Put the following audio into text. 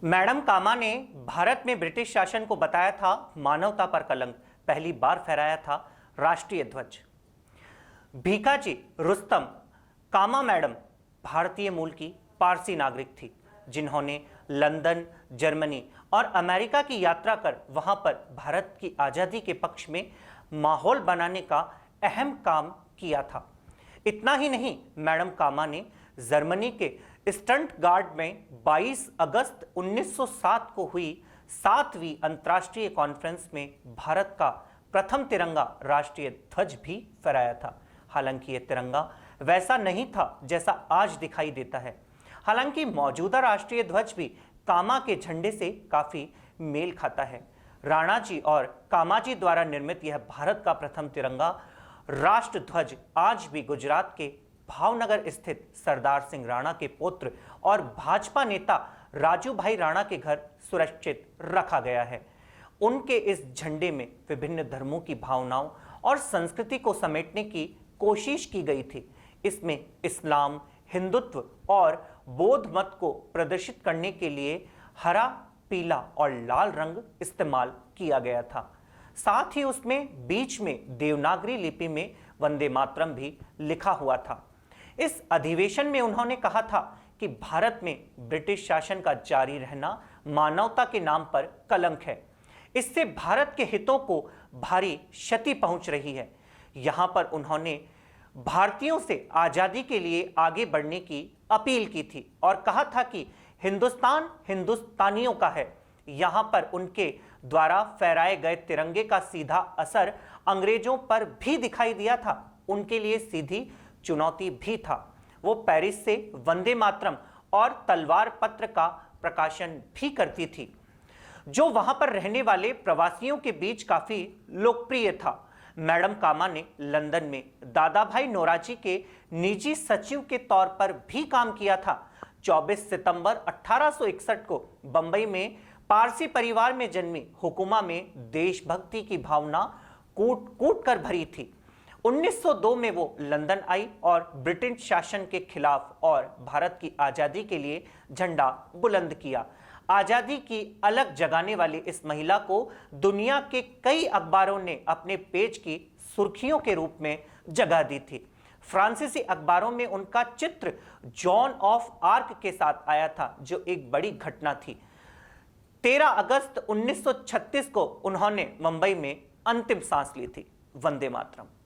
Madam कामा ने भारत में British शासन को बताया था मानवता पर कलंक, पहली बार फहराया था राष्ट्रीय ध्वज। भीकाजी रुस्तम कामा मैडम भारतीय मूल की पारसी नागरिक थी, जिन्होंने लंदन, जर्मनी और अमेरिका की यात्रा कर वहां पर भारत की आज़ादी के पक्ष में माहौल बनाने का अहम काम किया था। इतना ही नहीं, मैडम कामा ने जर्मनी के स्टंटगार्ड में 22 अगस्त 1907 को हुई 7वीं अंतर्राष्ट्रीय कॉन्फ्रेंस में भारत का प्रथम तिरंगा राष्ट्रीय ध्वज भी फहराया था। हालांकि यह तिरंगा वैसा नहीं था जैसा आज दिखाई देता है। हालांकि मौजूदा राष्ट्रीय ध्वज भी कामा के झंडे से काफी मेल खाता है। राणा जी और कामाजी द्वारा निर्मित यह भारत का प्रथम तिरंगा राष्ट्र ध्वज आज भी गुजरात के भावनगर स्थित सरदार सिंह राणा के पुत्र और भाजपा नेता राजू भाई राणा के घर सुरक्षित रखा गया है। उनके इस झंडे में विभिन्न धर्मों की भावनाओं और संस्कृति को समेटने की कोशिश की गई थी। इसमें इस्लाम, हिंदुत्व और बौद्ध मत को प्रदर्शित करने के लिए हरा, पीला और लाल रंग इस्तेमाल किया गया था। साथ ही उसमें बीच में देवनागरी लिपि में वंदे मातरम भी लिखा हुआ था। इस अधिवेशन में उन्होंने कहा था कि भारत में ब्रिटिश शासन का जारी रहना मानवता के नाम पर कलंक है। इससे भारत के हितों को भारी क्षति पहुंच रही है। यहां पर उन्होंने भारतीयों से आजादी के लिए आगे बढ़ने की अपील की थी और कहा था कि हिंदुस्तान हिंदुस्तानियों का है। यहां पर उनके द्वारा फहराए गए तिरंगे का सीधा असर अंग्रेजों पर भी दिखाई दिया था। उनके लिए सीधी चुनौती भी था। वो पेरिस से वंदे मातरम और तलवार पत्र का प्रकाशन भी करती थी, जो वहां पर रहने वाले प्रवासियों के बीच काफी लोकप्रिय था। मैडम कामा ने लंदन में दादा भाई नौरोजी के निजी सचिव के तौर पर भी काम किया था। 24 सितंबर 1861 को बंबई में पारसी परिवार में जन्मी हुकुमा में देशभक्ति की भावना कूट कूट कर भरी थी। 1902 में वो लंदन आई और ब्रिटिश शासन के खिलाफ और भारत की आजादी के लिए झंडा बुलंद किया। आजादी की अलग जगाने वाली इस महिला को दुनिया के कई अखबारों ने अपने पेज की सुर्खियों के रूप में जगह दी थी। फ्रांसीसी अखबारों में उनका चित्र जॉन ऑफ आर्क के साथ आया था, जो एक बड़ी घटना थी। 13 अगस्त 1936 को उन्होंने मुंबई में अंतिम सांस ली थी। वंदे मातरम।